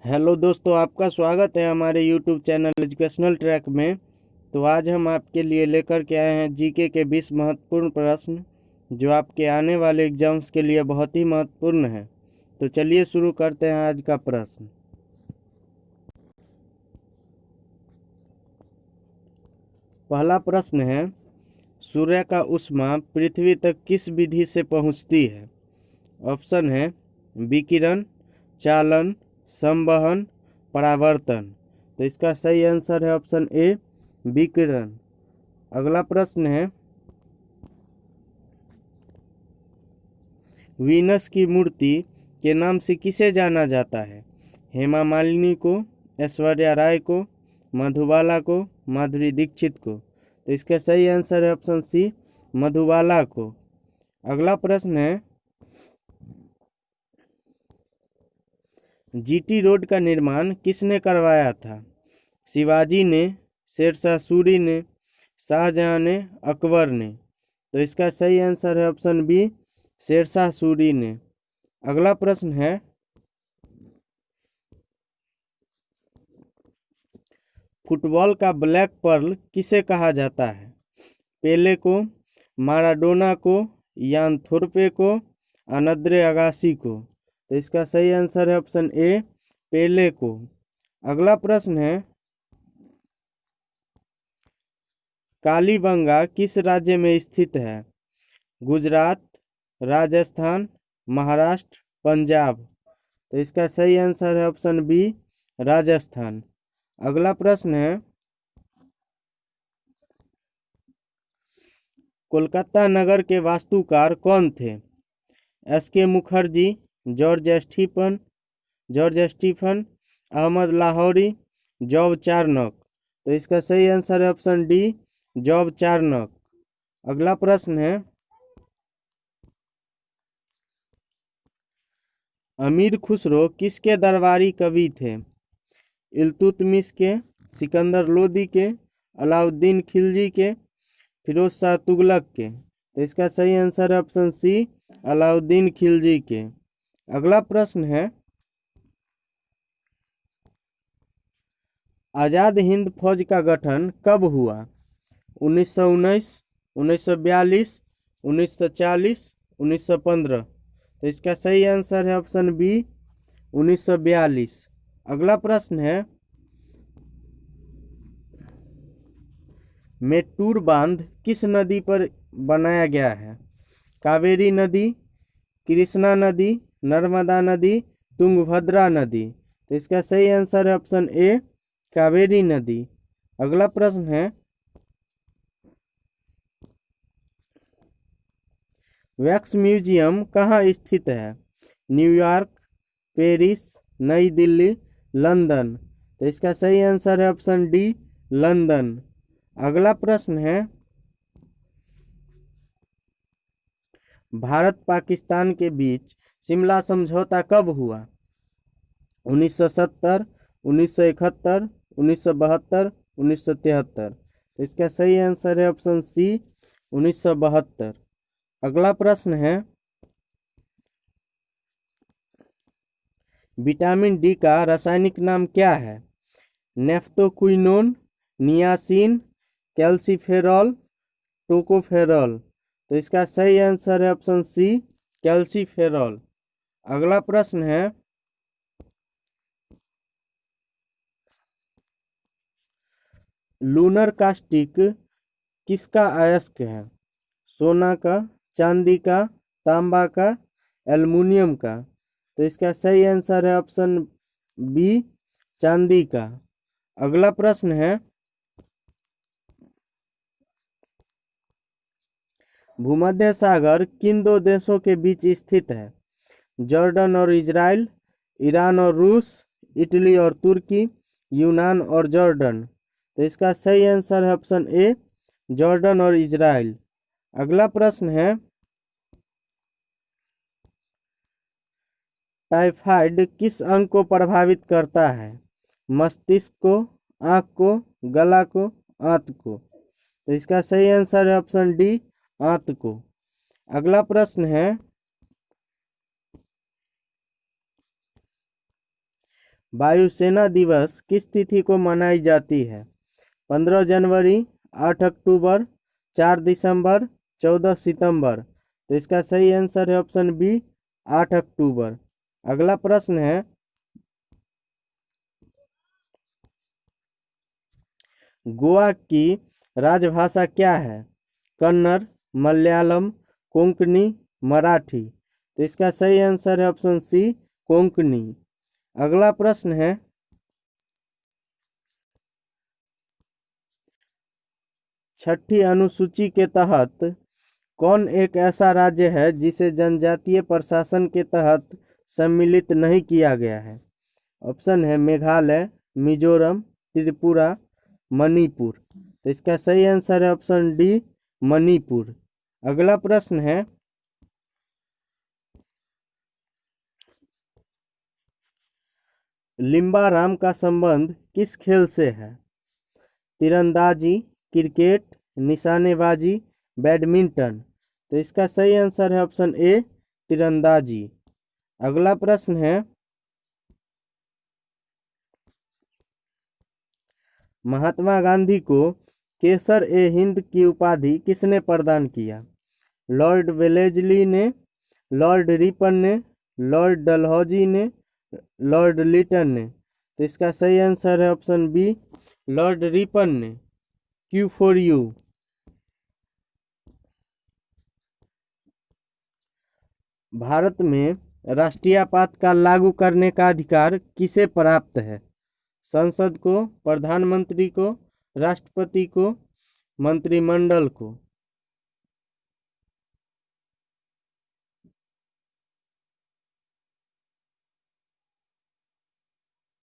Hello दोस्तों, आपका स्वागत है हमारे यूट्यूब चैनल एजुकेशनल ट्रैक में। तो आज हम आपके लिए लेकर के आए हैं जीके के 20 महत्वपूर्ण प्रश्न जो आपके आने वाले एग्जाम्स के लिए बहुत ही महत्वपूर्ण है। तो चलिए शुरू करते हैं आज का प्रश्न। पहला प्रश्न है, सूर्य का ऊष्मा पृथ्वी तक किस विधि से पहुंचती है? ऑप्शन है विकिरण, चालन, संवहन, परावर्तन। तो इसका सही आंसर है ऑप्शन ए विकिरण। अगला प्रश्न है, वीनस की मूर्ति के नाम से किसे जाना जाता है? हेमा मालिनी को, ऐश्वर्या राय को, मधुबाला को, माधुरी दीक्षित को। तो इसका सही आंसर है ऑप्शन सी मधुबाला को। अगला प्रश्न है, जीटी रोड का निर्माण किसने करवाया था? शिवाजी ने, शेरशाह सूरी ने, शाहजहां ने, अकबर ने। तो इसका सही आंसर है ऑप्शन बी शेरशाह सूरी ने। अगला प्रश्न है, फुटबॉल का ब्लैक पर्ल किसे कहा जाता है? पेले को, माराडोना को, यान थोरपे को, अनद्रे अगासी को। तो इसका सही आंसर है ऑप्शन ए पेले को। अगला प्रश्न है, कालीबंगा किस राज्य में स्थित है? गुजरात, राजस्थान, महाराष्ट्र, पंजाब। तो इसका सही आंसर है ऑप्शन बी राजस्थान। अगला प्रश्न है, कोलकाता नगर के वास्तुकार कौन थे? S K. Mukherjee, George Stephen, Ahmad Lahori, Job Charnock. तो इसका सही आंसर है ऑप्शन डी जॉब चार्नक। अगला प्रश्न है, अमीर खुसरो किसके दरबारी कवि थे? इल्तुतमिश के, सिकंदर लोदी के, अलाउद्दीन खिलजी के, फिरोज शाह तुगलक के। तो इसका सही आंसर है ऑप्शन सी अलाउद्दीन खिलजी के। अगला प्रश्न है, आज़ाद हिंद फौज का गठन कब हुआ? 1919, 1942, 1940, 1915। तो इसका सही आंसर है ऑप्शन बी 1942। अगला प्रश्न है, मेट्टूर बांध किस नदी पर बनाया गया है? कावेरी नदी, कृष्णा नदी, नर्मदा नदी, तुंगभद्रा नदी। तो इसका सही आंसर है ऑप्शन ए कावेरी नदी। अगला प्रश्न है, वैक्स म्यूजियम कहाँ स्थित है? न्यूयॉर्क, पेरिस, नई दिल्ली, लंदन। तो इसका सही आंसर है ऑप्शन डी लंदन। अगला प्रश्न है, भारत पाकिस्तान के बीच शिमला समझौता कब हुआ? 1970, 1971, 1972, 1973। तो इसका सही आंसर है ऑप्शन सी 1972। अगला प्रश्न है, विटामिन डी का रासायनिक नाम क्या है? नेफ्थोक्विनोन, नियासिन, कैल्सीफेरॉल, टोकोफेरॉल। तो इसका सही आंसर है ऑप्शन सी कैल्सीफेरॉल। अगला प्रश्न है, लूनर कास्टिक किसका अयस्क है? सोना का, चांदी का, तांबा का, एल्युमिनियम का। तो इसका सही आंसर है ऑप्शन बी चांदी का। अगला प्रश्न है, भूमध्य सागर किन दो देशों के बीच स्थित है? जॉर्डन और इजराइल, ईरान और रूस, इटली और तुर्की, यूनान और जॉर्डन। तो इसका सही आंसर है ऑप्शन ए जॉर्डन और इजराइल। अगला प्रश्न है, टाइफाइड किस अंग को प्रभावित करता है? मस्तिष्क को, आँख को, गला को, आंत को। तो इसका सही आंसर है ऑप्शन डी आंत को। अगला प्रश्न है, वायुसेना दिवस किस तिथि को मनाई जाती है? 15 जनवरी, 8 अक्टूबर, 4 दिसंबर, 14 सितंबर। तो इसका सही आंसर है ऑप्शन बी, 8 अक्टूबर। अगला प्रश्न है, गोवा की राजभाषा क्या है? कन्नड़, मलयालम, कोंकणी, मराठी। तो इसका सही आंसर है ऑप्शन सी, कोंकणी। अगला प्रश्न है, छठी अनुसूची के तहत कौन एक ऐसा राज्य है जिसे जनजातीय प्रशासन के तहत सम्मिलित नहीं किया गया है? ऑप्शन है मेघालय, मिजोरम, त्रिपुरा, मणिपुर। तो इसका सही आंसर है ऑप्शन डी, मणिपुर। अगला प्रश्न है, लिम्बाराम का संबंध किस खेल से है? तीरंदाजी, क्रिकेट, निशानेबाजी, बैडमिंटन। तो इसका सही आंसर है ऑप्शन ए, तीरंदाजी। अगला प्रश्न है, महात्मा गांधी को केसर ए हिंद की उपाधि किसने प्रदान किया? लॉर्ड वेलेस्ली ने, लॉर्ड रिपन ने, लॉर्ड डलहौजी ने, लॉर्ड लिटन ने। तो इसका सही आंसर है ऑप्शन बी, लॉर्ड रिपन ने। Q for you. भारत में राष्ट्रीय आपातकाल लागू करने का अधिकार किसे प्राप्त है? संसद को, प्रधानमंत्री को, राष्ट्रपति को, मंत्रिमंडल को।